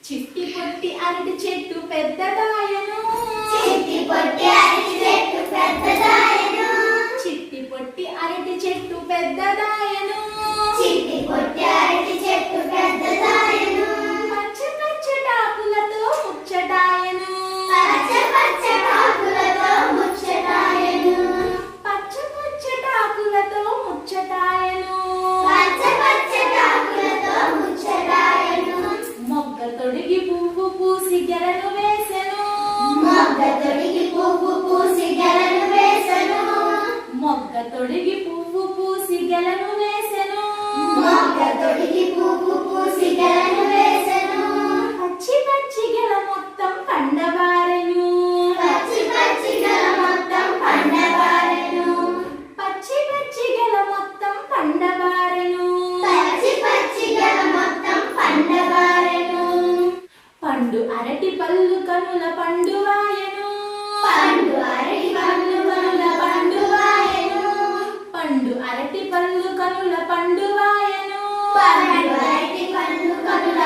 చిట్టి పొట్టి అరటి చెట్టు పెద్దదాయను, చిట్టి పొట్టి అరటి చెట్టు పెద్దదాయను, చిట్టి పొట్టి అరటి చెట్టు పెద్దదాయను, చిట్టి పొట్టి అరటి చెట్టు పెద్దదాయను, పచ్చ పచ్చటాకులతో ముచ్చటాయను, పచ్చ పచ్చటాకులతో ముచ్చటాయను, పచ్చ పచ్చటాకులతో ముచ్చటాయను, పచ్చ పచ్చటాకులతో ముచ్చటాయను, మొగ్గ తొడిగి పువ్వు పూసి గెలను వేసెను, మొగ్గ తొడిగి పువ్వు పూసి గెలను వేసెను, మొగ్గ తొడిగి పువ్వు పూసి గెలను వేసెను, మొగ్గ తొడిగి పువ్వు పూసి గెలను వేసెను, పచ్చి పచ్చి గెల మొత్తం పండబారెను, పచ్చి పచ్చి గెల మొత్తం పండబారెను, పచ్చి పచ్చి గెల మొత్తం పండబారెను, పచ్చి పచ్చి గెల మొత్తం పండబారెను, పండు అరటి పళ్ళు కనుల పండువాయను, పండు అరటి పళ్ళు కనుల పండువాయను, పండు అరటి పళ్ళు కనుల పండువాయను, పండు అరటి పళ్ళు కనుల